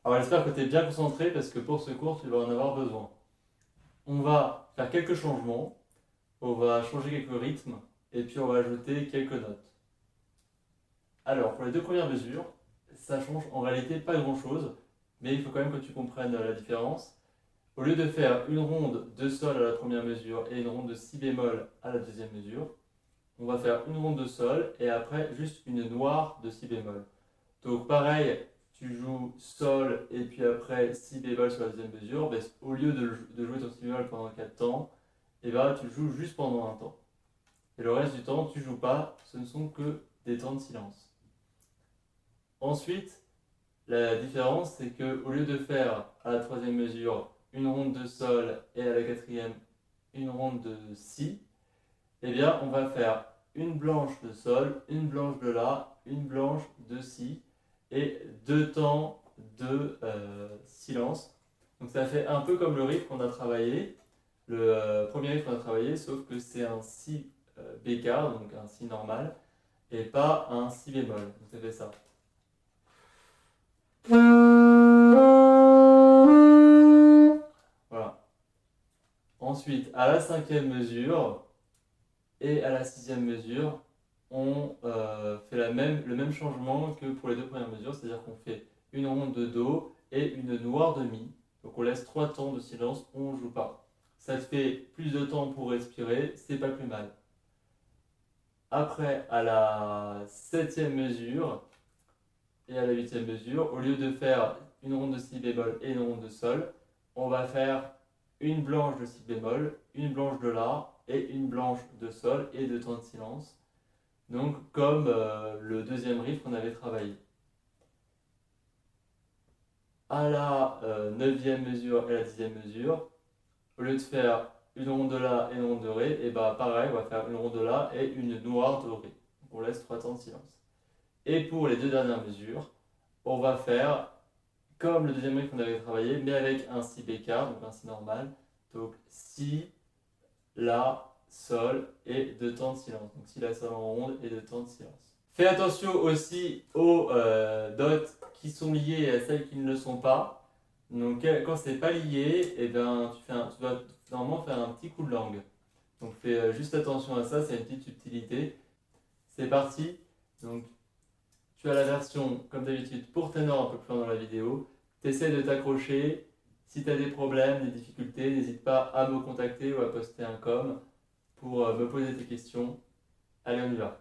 Alors j'espère que tu es bien concentré parce que pour ce cours, tu vas en avoir besoin. On va faire quelques changements, on va changer quelques rythmes et puis on va ajouter quelques notes. Alors pour les deux premières mesures, ça change en réalité pas grand-chose, mais il faut quand même que tu comprennes la différence. Au lieu de faire une ronde de sol à la première mesure et une ronde de si bémol à la deuxième mesure, on va faire une ronde de sol et après juste une noire de si bémol. Donc pareil, tu joues sol et puis après si bémol sur la deuxième mesure, ben, au lieu de jouer ton si bémol pendant 4 temps, et ben, tu joues juste pendant un temps. Et le reste du temps, tu joues pas, ce ne sont que des temps de silence. Ensuite, la différence, c'est que au lieu de faire à la troisième mesure une ronde de sol et à la quatrième une ronde de si, eh bien on va faire une blanche de sol, une blanche de la, une blanche de si et deux temps de silence. Donc ça fait un peu comme le riff qu'on a travaillé, le premier riff qu'on a travaillé, sauf que c'est un si bécard, donc un si normal, et pas un si bémol. Donc ça fait ça. Voilà. Ensuite, à la cinquième mesure et à la sixième mesure, on fait le même changement que pour les deux premières mesures, c'est-à-dire qu'on fait une ronde de do et une noire de mi. Donc on laisse 3 temps de silence, on ne joue pas. Ça te fait plus de temps pour respirer, c'est pas plus mal. Après, à la septième mesure et à la huitième mesure, au lieu de faire une ronde de si bémol et une ronde de sol, on va faire une blanche de si bémol, une blanche de la et une blanche de sol et de temps de silence. Donc comme le deuxième riff qu'on avait travaillé. À la neuvième mesure et la dixième mesure, au lieu de faire une ronde de la et une ronde de ré, et bah pareil, on va faire une ronde de la et une noire de ré. Donc on laisse 3 temps de silence. Et pour les deux dernières mesures, on va faire comme le deuxième riff qu'on avait travaillé, mais avec un si bécard, donc un si normal. Donc si, la, sol et deux temps de silence. Donc si, la, sol en ronde et deux temps de silence. Fais attention aussi aux dots qui sont liées et à celles qui ne le sont pas. Donc quand c'est pas lié, eh ben, tu dois normalement faire un petit coup de langue. Donc fais juste attention à ça, c'est une petite subtilité. C'est parti. Donc tu as la version, comme d'habitude, pour ténor un peu plus loin dans la vidéo. Tu essaies de t'accrocher. Si tu as des problèmes, des difficultés, n'hésite pas à me contacter ou à poster un com pour me poser tes questions. Allez, on y va.